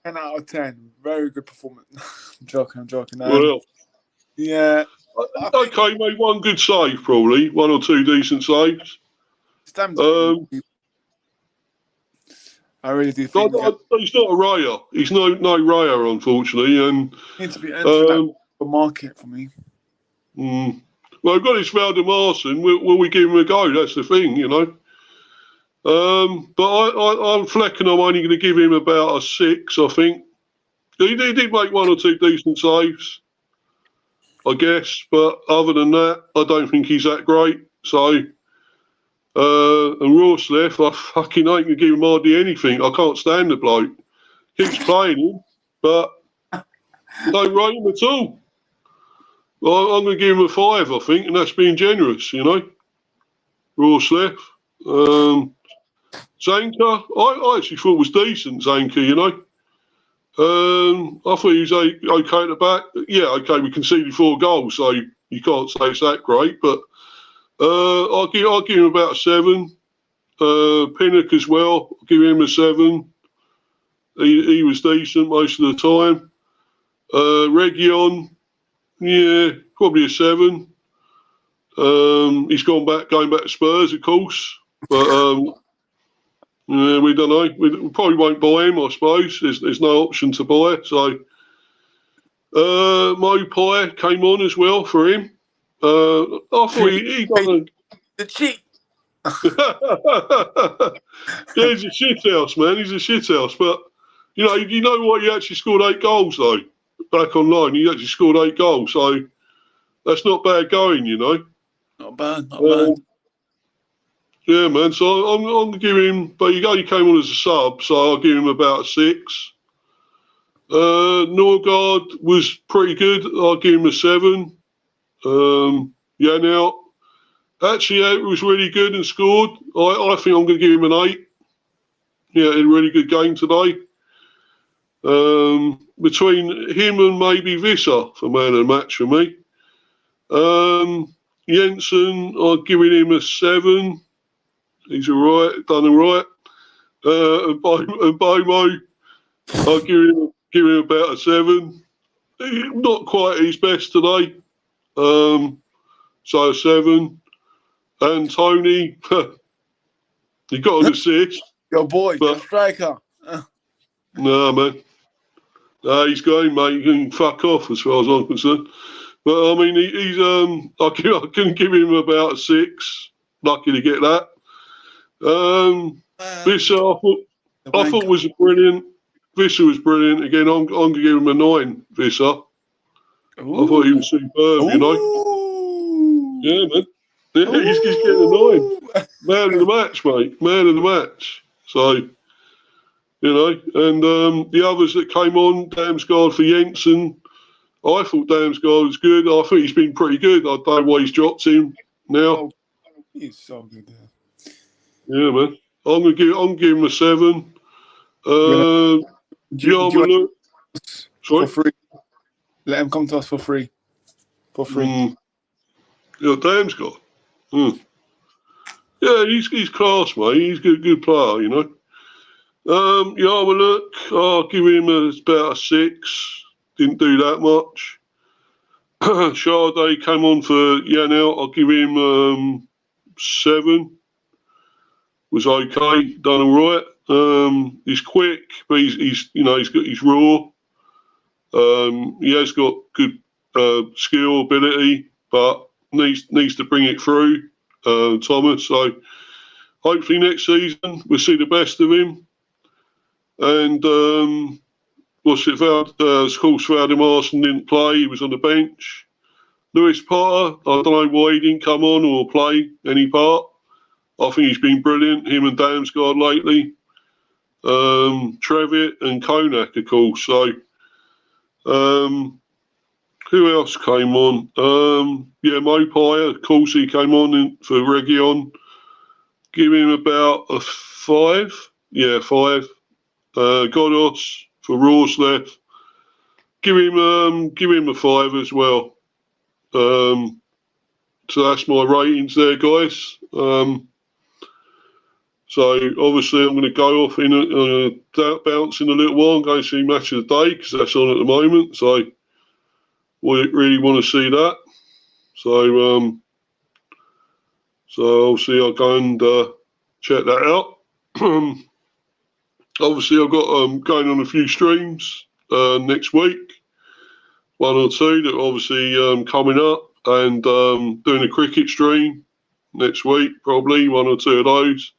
Speaker 2: 10 out of 10. Very good performance. I'm joking.
Speaker 1: Well,
Speaker 2: yeah.
Speaker 1: Okay, made one good save, probably. 1 or 2 decent saves.
Speaker 2: I really do think
Speaker 1: he's not a rayer. He's no rayer, unfortunately. And
Speaker 2: needs to be entering the market for me.
Speaker 1: Well, we've got this Valdemarson. Will we give him a go? That's the thing, But I'm Flecken. I'm only going to give him about a 6, I think. He did make 1 or 2 decent saves, I guess. But other than that, I don't think he's that great. So And Ross left. I fucking ain't gonna give him hardly anything. I can't stand the bloke. Keeps playing him, but don't rate him at all. Well, I'm gonna give him a 5, I think, and that's being generous, you know. Ross left. Zanka, I actually thought was decent, Zanka, you know. I thought he was okay at the back. Yeah, okay, we conceded 4 goals, so you can't say it's that great, but I'll give him about a 7. Pinnock as well, I'll give him a 7. He was decent most of the time. Region, yeah, probably a 7. He's going back to Spurs, of course, but yeah, we don't know. We probably won't buy him, I suppose. There's no option to buy, so Mopai came on as well for him. I thought he done
Speaker 2: the cheat.
Speaker 1: Yeah, he's a shithouse, man. He's a shithouse. But you know what? He actually scored 8 goals though. Back online, he actually scored 8 goals. So that's not bad going, you know.
Speaker 2: Not bad.
Speaker 1: Yeah, man. So I'm gonna give him. But he only came on as a sub, so I'll give him about a 6. Norgard was pretty good. I'll give him a 7. Yeah, now. Actually, it was really good and scored. I think I'm going to give him an 8. Yeah, a really good game today. Between him and maybe Visser for man of the match for me. Jensen, I'm giving him a 7. He's all right, done all right. And Bomo, I'll give him about a 7. Not quite his best today. So a 7. And Toney, he got an assist.
Speaker 2: Your boy, your striker.
Speaker 1: No, man. No, he's going, mate. You can fuck off as far as I'm concerned. But, I mean, he's I can give him about a 6. Lucky to get that. Visser, I thought was brilliant. Visser was brilliant. Again, I'm going to give him a 9, Visser. I thought he was superb, you know. Yeah, man. Yeah, he's getting a 9. Man of the match, mate. Man of the match. So, you know, and the others that came on, Damsgaard for Jensen, I thought Damsgaard was good. I think he's been pretty good. I don't know why he's dropped him now.
Speaker 2: He's so good there.
Speaker 1: Yeah, man. I'm gonna give him a 7.
Speaker 2: For free. Let him come to us for free.
Speaker 1: Yeah, Damsgaard. Yeah, he's class, mate. He's a good player, you know. Look, I'll give him about a 6. Didn't do that much. Sade came on for Yanel. I'll give him 7. Was okay, done all right. He's quick, but he's raw. He has got good skill, ability, but needs to bring it through, Thomas. So hopefully next season we'll see the best of him. And of course, Valdemarson didn't play. He was on the bench. Lewis Potter, I don't know why he didn't come on or play any part. I think he's been brilliant, him and Damsgaard lately. Trevitt and Konak, of course. So, who else came on? Mopai, of course, he came on for Region. Give him about a 5. Yeah, 5. Godos for Rawslev. Give him a 5 as well. So that's my ratings there, guys. So obviously I'm going to go off in a bounce in a little while and go and see Match of the Day because that's on at the moment. So we really want to see that. So obviously I'll go and check that out. Obviously I've got going on a few streams next week, 1 or 2 that are obviously coming up, and doing a cricket stream next week, probably 1 or 2 of those.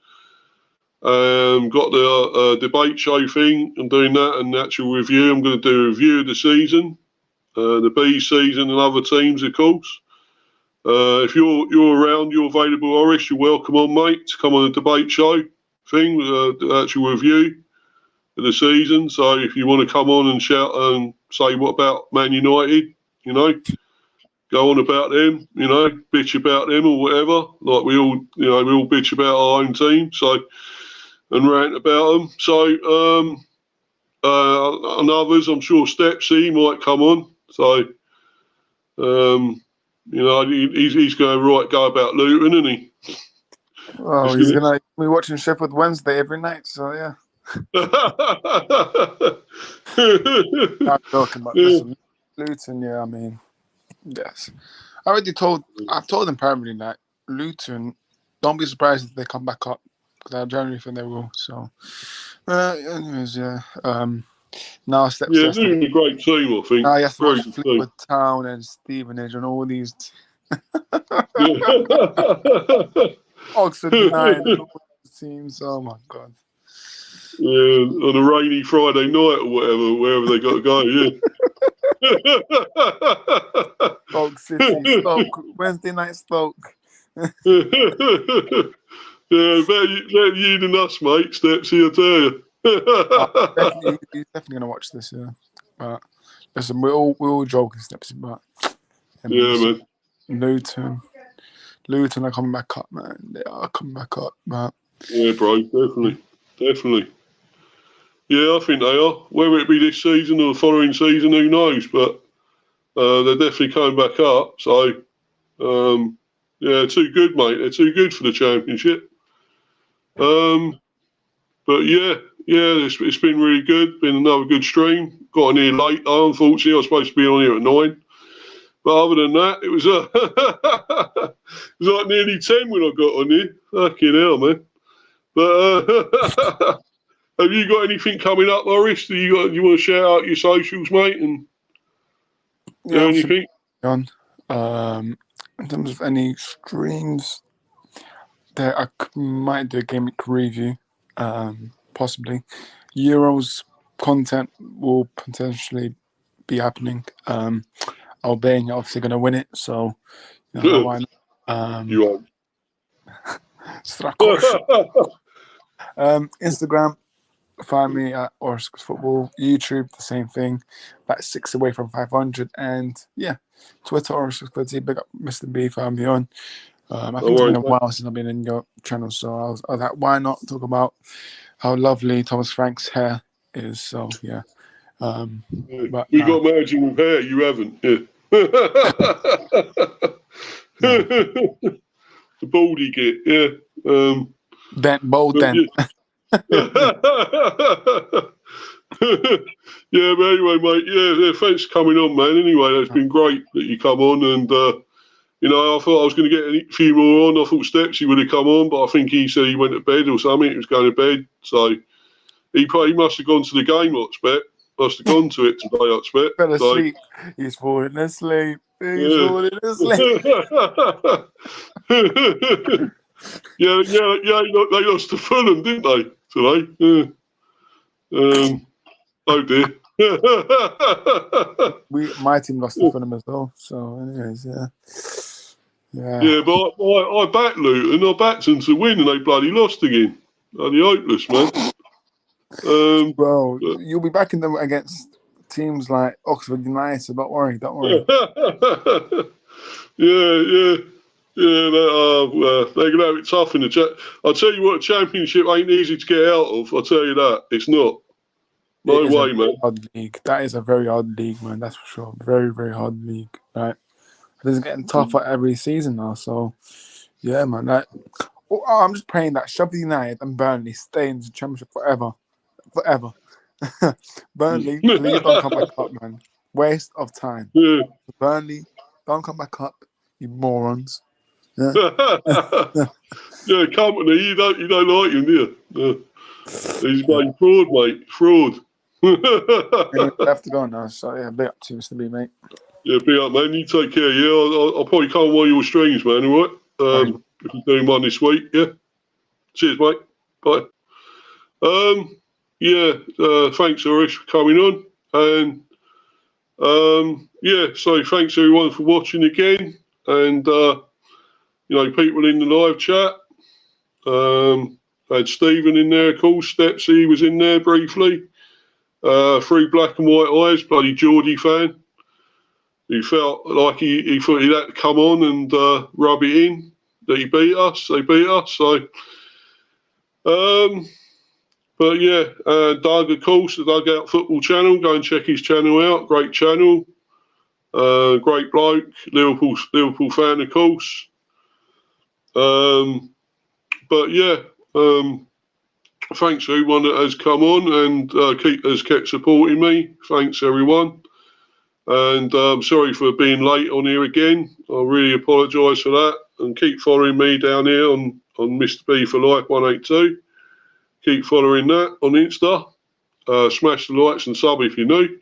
Speaker 1: Got the debate show thing and doing that, and the actual review. I'm going to do a review of the season, the B season and other teams, of course. If you're around, you're available, Horace, you're welcome on, mate, to come on a debate show thing, the actual review of the season. So if you want to come on and shout and say what about Man United, you know, go on about them, you know, bitch about them or whatever. Like we all bitch about our own team, so and rant about them. So and others, I'm sure Stepsy might come on. So you know, he's going to go about Luton, isn't he?
Speaker 2: Well, he's gonna be watching Sheffield Wednesday every night. So yeah. I'm joking, but listen, Luton. Yeah, I mean, yes. I've told them primarily that Luton, don't be surprised if they come back up, because I generally think they will. So, anyways, yeah. Now steps.
Speaker 1: Yeah, Luton a great team, I think.
Speaker 2: Now you have to watch Fleetwood Town and Stevenage and all these. Oxford United and all these teams. Oh my god.
Speaker 1: Yeah, on a rainy Friday night or whatever, wherever they got to go. Yeah.
Speaker 2: Stoke City, Stoke, Wednesday night Stoke.
Speaker 1: Yeah, better you than us, mate. Stepsy, I tell you.
Speaker 2: He's definitely gonna watch this, yeah. But listen, we're all joking, Stepsy, but
Speaker 1: man.
Speaker 2: Luton are coming back up, man. They are coming back up, but
Speaker 1: yeah, bro, definitely. Yeah, I think they are. Whether it be this season or the following season, who knows? But they're definitely coming back up. So, yeah, too good, mate. They're too good for the Championship. But yeah, it's been really good. Been another good stream. Got on here late, though, unfortunately. I was supposed to be on here at 9. But other than that, it was it was like nearly 10 when I got on here. Fucking hell, man. But have you got anything coming up, Horace? Do you want to shout out your socials, mate, and do anything?
Speaker 2: In terms of any streams, there I might do a game review, possibly. Euros content will potentially be happening. Albania obviously going to win it, so you know, why not?
Speaker 1: You won't.
Speaker 2: Instagram, find me at Orsk's Football. YouTube, the same thing. About 6 away from 500, and yeah, Twitter Orsk's Football. Big up Mr. B, find me on. I think it's been a while since I've been in your channel, so I was like, why not talk about how lovely Thomas Frank's hair is? So yeah. But
Speaker 1: we got merging with hair. You haven't. Yeah. The baldy git, yeah.
Speaker 2: Bold then.
Speaker 1: Yeah, but anyway, mate, yeah, thanks for coming on, man. Anyway, it's been great that you come on, and you know, I thought I was going to get a few more on. I thought Stepsy would have come on, but I think he said he went to bed or something. He was going to bed, so he must have gone to the game, I expect. Must have gone to it today, I expect.
Speaker 2: Fell asleep. He's falling asleep. He's falling asleep.
Speaker 1: Yeah, they lost to Fulham, didn't they, today? Yeah. Oh, dear.
Speaker 2: My team lost to Fulham as well, so anyways, yeah.
Speaker 1: Yeah, but I backed Luton. I backed them to win, and they bloody lost again. Bloody hopeless, man.
Speaker 2: Bro, you'll be backing them against teams like Oxford United, so don't worry.
Speaker 1: Yeah. They're going to have it tough in the chat. I'll tell you what, the Championship ain't easy to get out of. I'll tell you that. It's not. No way, man.
Speaker 2: Hard league. That is a very hard league, man. That's for sure. Very, very hard league. Right? It's getting tougher every season now. So, yeah, man. I'm just praying that Sheffield United and Burnley stay in the Championship forever. Burnley, please don't come back up, man. Waste of time.
Speaker 1: Yeah.
Speaker 2: Burnley, don't come back up, you morons.
Speaker 1: Yeah, company, you don't like him, do you? Yeah. He's playing fraud, mate. Fraud.
Speaker 2: I have to go now, so yeah, big up to Mr. B, mate.
Speaker 1: Yeah, big up, man. You take care. Yeah, I'll probably come on one of your streams, man. All right. If you're doing one this week, yeah. Cheers, mate. Bye. Yeah. Thanks, Horace, for coming on, and yeah. So thanks everyone for watching again. and people in the live chat. Had Stephen in there, of course. Stepsy was in there briefly. Through Black and White Eyes, bloody Geordie fan. He felt like he thought he'd had to come on and rub it in that he beat us. They beat us. So, but yeah, Doug, of course, the Dugout Football Channel. Go and check his channel out. Great channel. Great bloke. Liverpool fan, of course. But yeah, thanks to everyone that has come on and has kept supporting me. Thanks, everyone. And sorry for being late on here again. I really apologise for that. And keep following me down here on Mr. B for Life 182. Keep following that on Insta. Smash the likes and sub if you're new.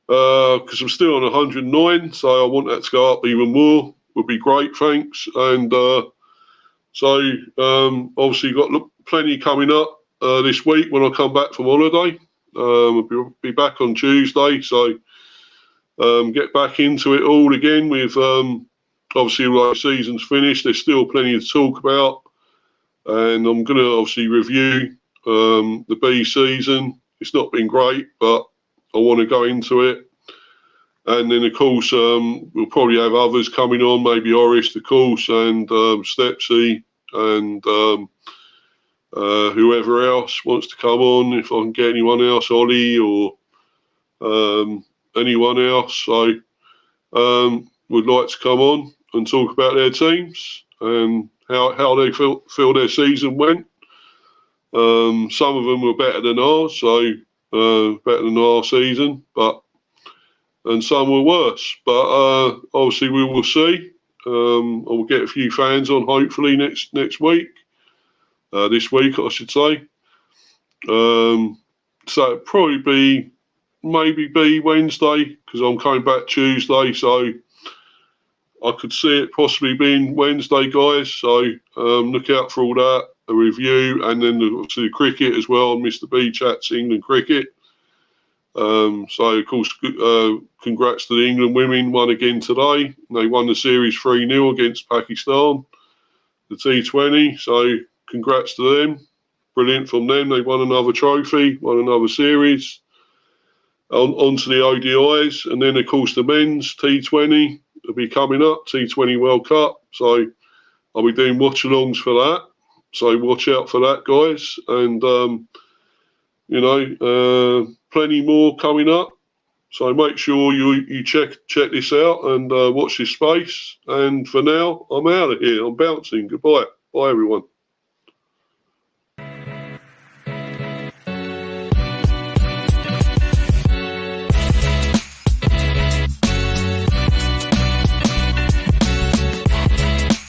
Speaker 1: Because I'm still on 109, so I want that to go up even more. Would be great, thanks. And so obviously got plenty coming up this week when I come back from holiday. I'll be back on Tuesday, so get back into it all again with obviously like season's finished. There's still plenty to talk about, and I'm going to obviously review the B season. It's not been great, but I want to go into it. And then, of course, we'll probably have others coming on, maybe Horace, of course, and Stepsy, and whoever else wants to come on, if I can get anyone else, Ollie, or anyone else. So would like to come on and talk about their teams and how they feel their season went. Some of them were better than ours, so better than our season, and some were worse. But obviously we will see. I'll get a few fans on hopefully next week. This week, I should say. So it'll probably be Wednesday, because I'm coming back Tuesday, so I could see it possibly being Wednesday, guys. So look out for all that, a review, and then obviously the cricket as well. Mr. B chats England cricket. So of course, congrats to the England women, won again today. They won the series 3-0 against Pakistan, the T20. So congrats to them. Brilliant from them. They won another trophy, won another series. On to the ODIs, and then of course the men's T20 will be coming up, T20 World Cup. So I'll be doing watch-alongs for that. So watch out for that, guys. And plenty more coming up. So make sure you check this out and watch this space. And for now, I'm out of here. I'm bouncing. Goodbye. Bye, everyone.